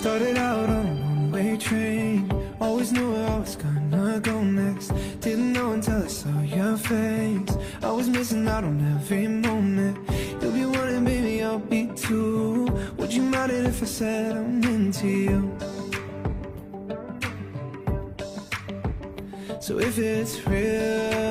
Started out on a one-way train, always knew where I was gonna go next. Didn't know until I saw your face, I was missing out on every moment. You'll be one and baby I'll be two. Would you mind it if I said I'm into you? So if it's real,